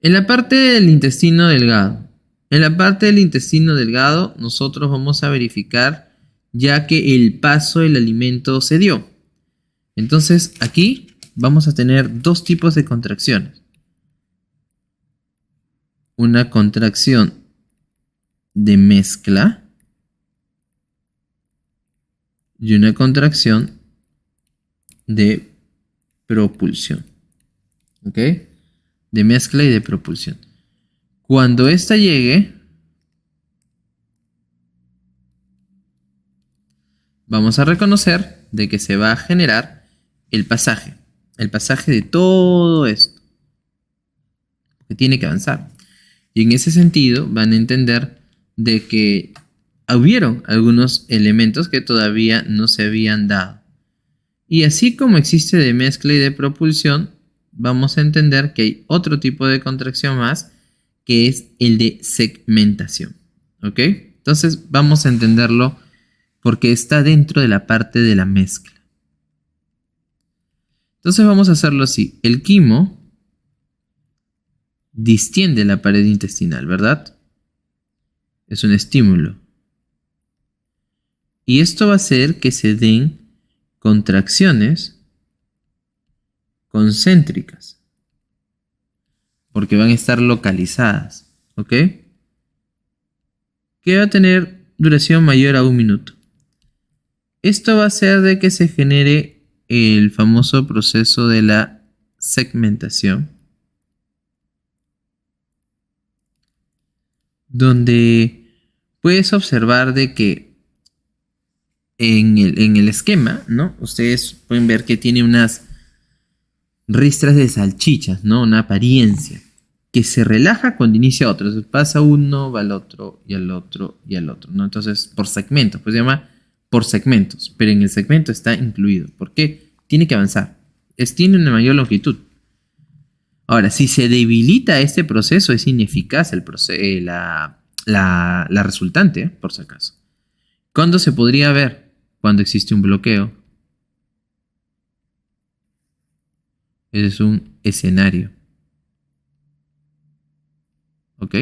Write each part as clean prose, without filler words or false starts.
En la parte del intestino delgado. En la parte del intestino delgado nosotros vamos a verificar ya que el paso del alimento se dio. Entonces aquí vamos a tener dos tipos de contracciones. Una contracción de mezcla y una contracción de propulsión. ¿Ok? De mezcla y de propulsión. Cuando esta llegue, vamos a reconocer de que se va a generar el pasaje de todo esto, que tiene que avanzar. Y en ese sentido van a entender de que hubieron algunos elementos que todavía no se habían dado. Y así como existe de mezcla y de propulsión, vamos a entender que hay otro tipo de contracción más, que es el de segmentación. ¿Ok? Entonces vamos a entenderlo porque está dentro de la parte de la mezcla. Entonces vamos a hacerlo así. El quimo distiende la pared intestinal, ¿verdad? Es un estímulo. Y esto va a hacer que se den contracciones concéntricas, porque van a estar localizadas, ¿ok? Que va a tener duración mayor a 1 minuto. Esto va a hacer de que se genere el famoso proceso de la segmentación, donde puedes observar de que en el esquema, ¿no? Ustedes pueden ver que tiene unas ristras de salchichas, ¿no? Una apariencia que se relaja cuando inicia otro. Entonces pasa uno, va al otro y al otro y al otro, ¿no? Entonces por segmentos, pues se llama por segmentos, pero en el segmento está incluido. ¿Por qué? Tiene que avanzar. Tiene una mayor longitud. Ahora, si se debilita este proceso, es ineficaz la resultante, por si acaso. ¿Cuándo se podría ver? Cuando existe un bloqueo. Ese es un escenario. ¿Ok?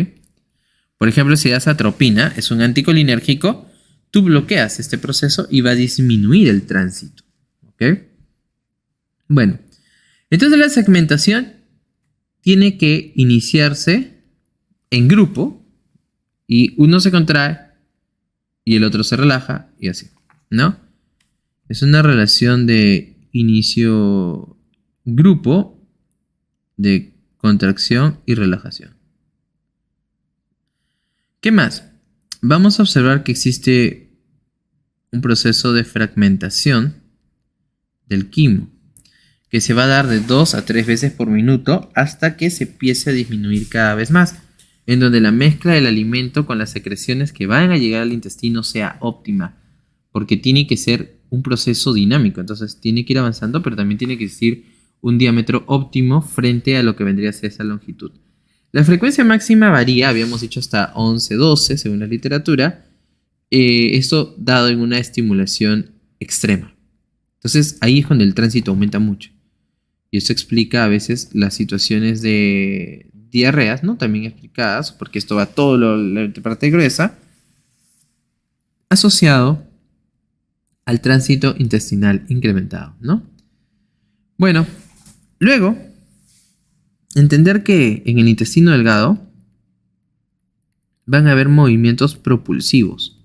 Por ejemplo, si das atropina, es un anticolinérgico, tú bloqueas este proceso y va a disminuir el tránsito. ¿Ok? Bueno, entonces la segmentación tiene que iniciarse en grupo y uno se contrae y el otro se relaja y así, ¿no? Es una relación de inicio-grupo, de contracción y relajación. ¿Qué más? Vamos a observar que existe un proceso de fragmentación del quimo, que se va a dar de 2 a 3 veces por minuto hasta que se empiece a disminuir cada vez más, en donde la mezcla del alimento con las secreciones que van a llegar al intestino sea óptima, porque tiene que ser un proceso dinámico, entonces tiene que ir avanzando, pero también tiene que existir un diámetro óptimo frente a lo que vendría a ser esa longitud. La frecuencia máxima varía, habíamos dicho hasta 11-12 según la literatura, esto dado en una estimulación extrema. Entonces ahí es donde el tránsito aumenta mucho. Y esto explica a veces las situaciones de diarreas, ¿no? También explicadas, porque esto va todo la parte gruesa, asociado al tránsito intestinal incrementado, ¿no? Bueno, luego, entender que en el intestino delgado van a haber movimientos propulsivos.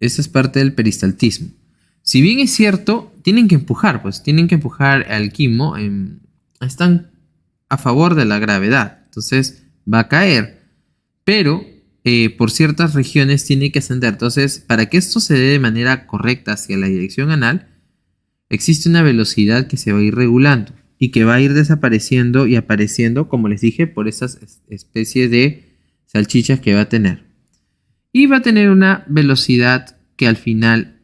Esa es parte del peristaltismo. Si bien es cierto, tienen que empujar al quimo, están a favor de la gravedad, entonces va a caer, pero por ciertas regiones tiene que ascender. Entonces, para que esto se dé de manera correcta hacia la dirección anal, existe una velocidad que se va a ir regulando y que va a ir desapareciendo y apareciendo, como les dije, por esas especies de salchichas que va a tener. Y va a tener una velocidad que al final,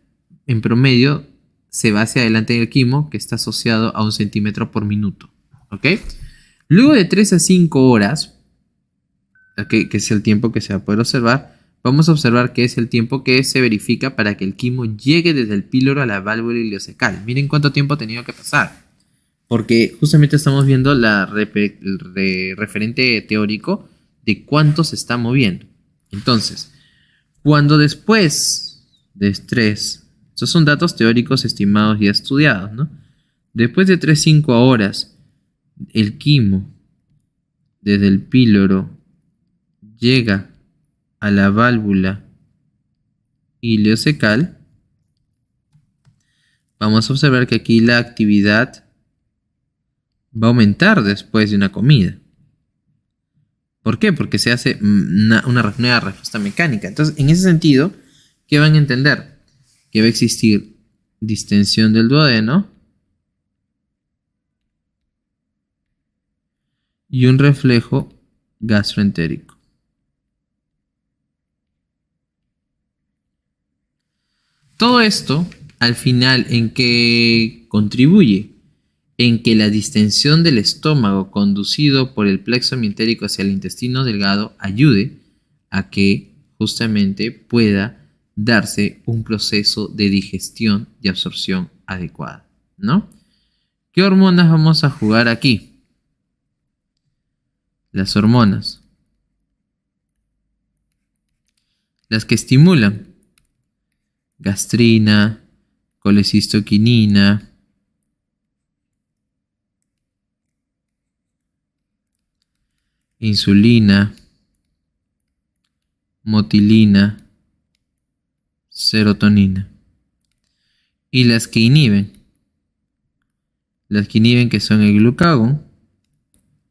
en promedio, se va hacia adelante en el quimo, que está asociado a 1 centímetro por minuto. ¿Ok? Luego de 3 a 5 horas, que es el tiempo que se va a poder observar, vamos a observar que es el tiempo que se verifica para que el quimo llegue desde el píloro a la válvula ileocecal. Miren cuánto tiempo ha tenido que pasar. Porque justamente estamos viendo el referente teórico de cuánto se está moviendo. Entonces, cuando después de estrés, estos son datos teóricos estimados y estudiados, ¿no? Después de 3-5 horas, el quimo desde el píloro llega a la válvula ileocecal, vamos a observar que aquí la actividad va a aumentar después de una comida. ¿Por qué? Porque se hace una nueva respuesta mecánica. Entonces, en ese sentido, ¿qué van a entender? Que va a existir distensión del duodeno y un reflejo gastroentérico. Todo esto, al final, ¿en qué contribuye? En que la distensión del estómago conducido por el plexo mientérico hacia el intestino delgado ayude a que justamente pueda darse un proceso de digestión y absorción adecuada, ¿no? ¿Qué hormonas vamos a jugar aquí? Las hormonas. Las que estimulan gastrina, colecistoquinina, insulina, motilina, serotonina. Y las que inhiben que son el glucagón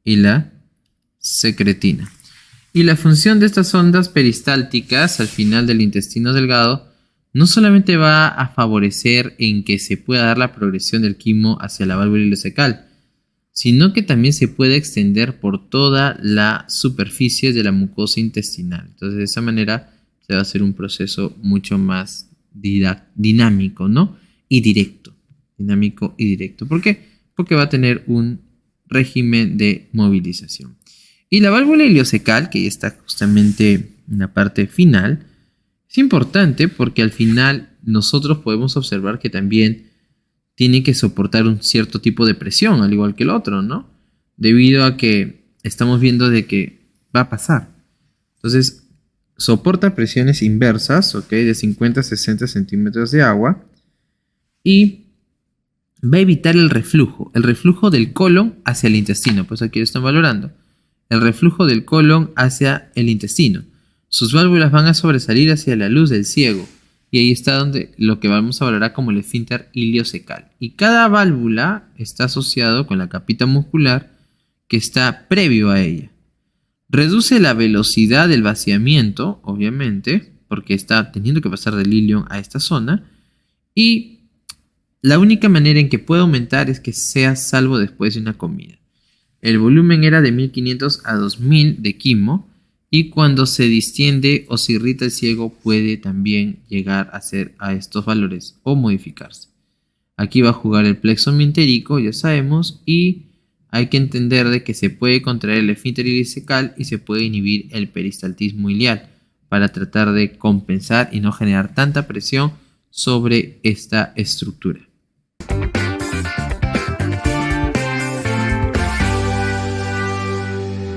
y la secretina. Y la función de estas ondas peristálticas al final del intestino delgado no solamente va a favorecer en que se pueda dar la progresión del quimo hacia la válvula ileocecal, sino que también se puede extender por toda la superficie de la mucosa intestinal. Entonces, de esa manera se va a hacer un proceso mucho más dinámico, ¿no? Y directo. Dinámico y directo. ¿Por qué? Porque va a tener un régimen de movilización. Y la válvula ileocecal, que ya está justamente en la parte final, es importante porque al final nosotros podemos observar que también tiene que soportar un cierto tipo de presión, al igual que el otro, ¿no? Debido a que estamos viendo de que va a pasar. Entonces, soporta presiones inversas, ¿ok? De 50 a 60 centímetros de agua. Y va a evitar el reflujo del colon hacia el intestino. Pues aquí lo están valorando. El reflujo del colon hacia el intestino. Sus válvulas van a sobresalir hacia la luz del ciego. Y ahí está donde lo que vamos a valorar como el esfínter ileocecal. Y cada válvula está asociado con la capita muscular que está previo a ella. Reduce la velocidad del vaciamiento, obviamente, porque está teniendo que pasar del ilion a esta zona. Y la única manera en que puede aumentar es que sea salvo después de una comida. El volumen era de 1500 a 2000 de quimo. Y cuando se distiende o se irrita el ciego puede también llegar a ser a estos valores o modificarse. Aquí va a jugar el plexo mientérico, ya sabemos, y hay que entender de que se puede contraer el esfínter ileocecal y se puede inhibir el peristaltismo iliar para tratar de compensar y no generar tanta presión sobre esta estructura.